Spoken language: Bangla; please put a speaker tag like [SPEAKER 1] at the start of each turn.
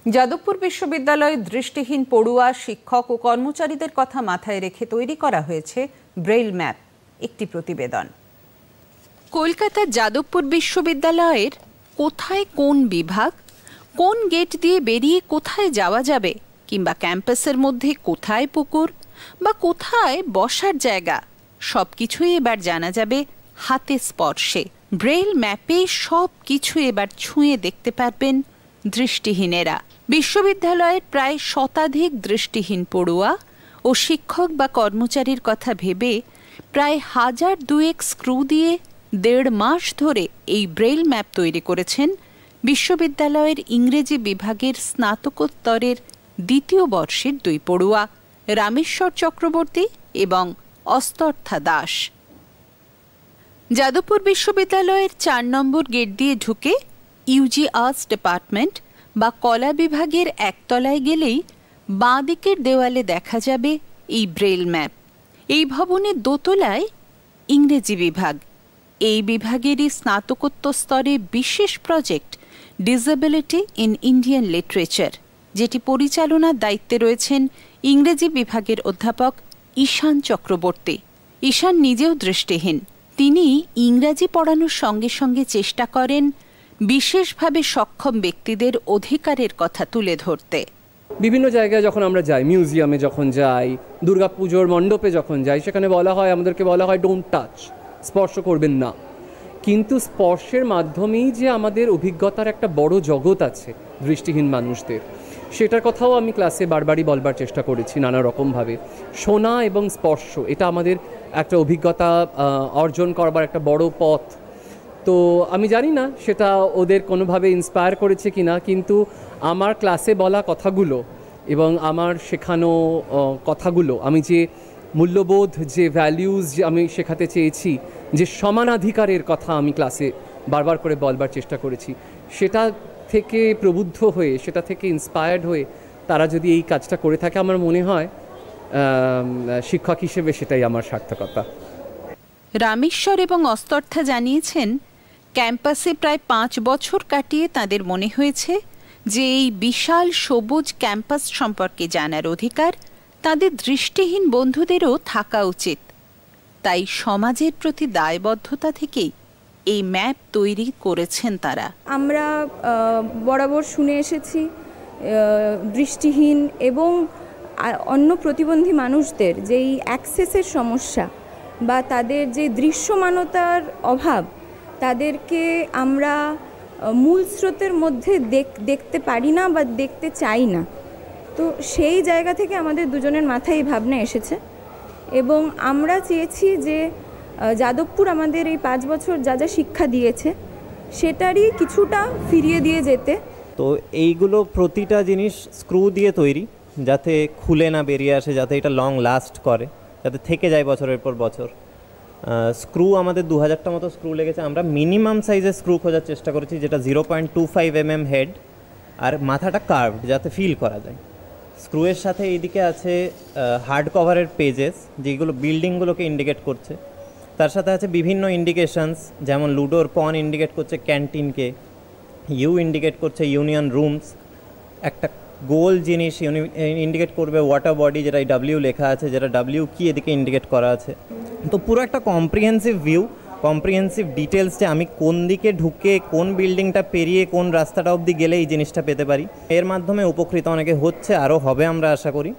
[SPEAKER 1] যাদবপুর বিশ্ববিদ্যালয়ে দৃষ্টিহীন পড়ুয়া, শিক্ষক ও কর্মচারীদের কথা মাথায় রেখে তৈরি করা হয়েছে ব্রেইল ম্যাপ। একটি প্রতিবেদন। কলকাতার যাদবপুর বিশ্ববিদ্যালয়ের কোথায় কোন বিভাগ, কোন গেট দিয়ে বেরিয়ে কোথায় যাওয়া যাবে, কিংবা ক্যাম্পাসের মধ্যে কোথায় পুকুর বা কোথায় বসার জায়গা, সবকিছুই এবার জানা যাবে হাতে স্পর্শে। ব্রেইল ম্যাপে সব কিছু এবার ছুঁয়ে দেখতে পারবেন দৃষ্টিহীনেরা। বিশ্ববিদ্যালয়ের প্রায় শতাধিক দৃষ্টিহীন পড়ুয়া ও শিক্ষক বা কর্মচারীর কথা ভেবে প্রায় 1002 স্ক্রু দিয়ে 1.5 মাস ধরে এই ব্রেইল ম্যাপ তৈরি করেছেন বিশ্ববিদ্যালয়ের ইংরেজি বিভাগের স্নাতকোত্তরের 2য় বর্ষের 2 পড়ুয়া, রামেশ্বর চক্রবর্তী এবং অস্তর্থা দাস। যাদবপুর বিশ্ববিদ্যালয়ের 4 নম্বর গেট দিয়ে ঢুকে ইউজি আর্টস ডিপার্টমেন্ট বা কলা বিভাগের একতলায় গেলেই বাঁ দিকের দেওয়ালে দেখা যাবে এই ব্রেইল ম্যাপ। এই ভবনের দোতলায় ইংরেজি বিভাগ। এই বিভাগেরই স্নাতকোত্তর স্তরে বিশেষ project disability in Indian literature, যেটি পরিচালনার দায়িত্বে রয়েছেন ইংরেজি বিভাগের অধ্যাপক ঈশান চক্রবর্তী। ঈশান নিজেও দৃষ্টিহীন। তিনি ইংরাজি পড়ানোর সঙ্গে সঙ্গে চেষ্টা করেন বিশেষভাবে সক্ষম ব্যক্তিদের অধিকারের কথা তুলে ধরতে।
[SPEAKER 2] বিভিন্ন জায়গায় যখন আমরা যাই, মিউজিয়ামে যখন যাই, দুর্গাপুজোর মণ্ডপে যখন যাই, সেখানে আমাদেরকে বলা হয় ডোন্ট টাচ, স্পর্শ করবেন না। কিন্তু স্পর্শের মাধ্যমেই যে আমাদের অভিজ্ঞতার একটা বড় জগৎ আছে দৃষ্টিহীন মানুষদের, সেটার কথাও আমি ক্লাসে বারবারই বলবার চেষ্টা করেছি নানা রকমভাবে। শোনা এবং স্পর্শ, এটা আমাদের একটা অভিজ্ঞতা অর্জন করবার একটা বড় পথ। তো আমি জানি না সেটা ওদের কোনোভাবে ইন্সপায়ার করেছে কি না, কিন্তু আমার ক্লাসে বলা কথাগুলো এবং আমার শেখানো কথাগুলো, আমি যে মূল্যবোধ, যে ভ্যালিউজ আমি শেখাতে চেয়েছি, যে সমানাধিকারের কথা আমি ক্লাসে বারবার করে বলবার চেষ্টা করেছি, সেটা থেকে প্রবুদ্ধ হয়ে, সেটা থেকে ইন্সপায়ার্ড হয়ে তারা যদি এই কাজটা করে থাকে, আমার মনে হয় শিক্ষক হিসেবে সেটাই আমার সার্থকতা।
[SPEAKER 1] রামেশ্বর এবং অস্তর্থা জানিয়েছেন, ক্যাম্পাসে প্রায় 5 বছর কাটিয়ে তাদের মনে হয়েছে যে এই বিশাল সবুজ ক্যাম্পাস সম্পর্কে জানার অধিকার তাদের দৃষ্টিহীন বন্ধুদেরও থাকা উচিত। তাই সমাজের প্রতি দায়বদ্ধতা থেকেই এই ম্যাপ তৈরি করেছেন তারা।
[SPEAKER 3] আমরা বরাবর শুনে এসেছি দৃষ্টিহীন এবং অন্য প্রতিবন্ধী মানুষদের যেই অ্যাক্সেসের সমস্যা বা তাদের যে দৃশ্যমানতার অভাব, তাদেরকে আমরা মূল স্রোতের মধ্যে দেখতে পারি না বা দেখতে চাই না। তো সেই জায়গা থেকে আমাদের দুজনের মাথায় এই ভাবনা এসেছে এবং আমরা চেয়েছি যে যাদবপুর আমাদের এই 5 বছর যা যা শিক্ষা দিয়েছে সেটারই কিছুটা ফিরিয়ে দিয়ে যেতে।
[SPEAKER 4] তো এইগুলো প্রতিটা জিনিস স্ক্রু দিয়ে তৈরি, যাতে খুলে না বেরিয়ে আসে, যাতে এটা লং লাস্ট করে, যাতে থেকে যায় বছরের পর বছর। স্ক্রু আমাদের 2000টা মতো স্ক্রু লেগেছে। আমরা মিনিমাম সাইজের স্ক্রু খোঁজার চেষ্টা করেছি, যেটা 0.25 mm হেড আর মাথাটা কার্ভড, যাতে ফিল করা যায়। স্ক্রুয়ের সাথে এইদিকে আছে হার্ড কভারের পেজেস, যেগুলো বিল্ডিংগুলোকে ইন্ডিকেট করছে। তার সাথে আছে বিভিন্ন ইন্ডিকেশনস, যেমন লুডোর পন ইন্ডিকেট করছে ক্যান্টিনকে, ইউ ইন্ডিকেট করছে ইউনিয়ন রুমস, একটা গোল জিনিস ইন্ডিকেট করবে ওয়াটার বডি, যেটা ডাব্লিউ লেখা আছে, যেটা ডাব্লিউ কি এদিকে ইন্ডিকেট করা আছে। তো পুরো একটা কম্প্রিহেন্সিভ ভিউ, কম্প্রিহেন্সিভ ডিটেলস, যে আমি কোন দিকে ঢুকে কোন বিল্ডিংটা পেরিয়ে কোন রাস্তাটা অবধি গেলে এই জিনিসটা পেতে পারি। এর মাধ্যমে উপকৃত অনেকে হচ্ছে, আরও হবে আমরা আশা করি।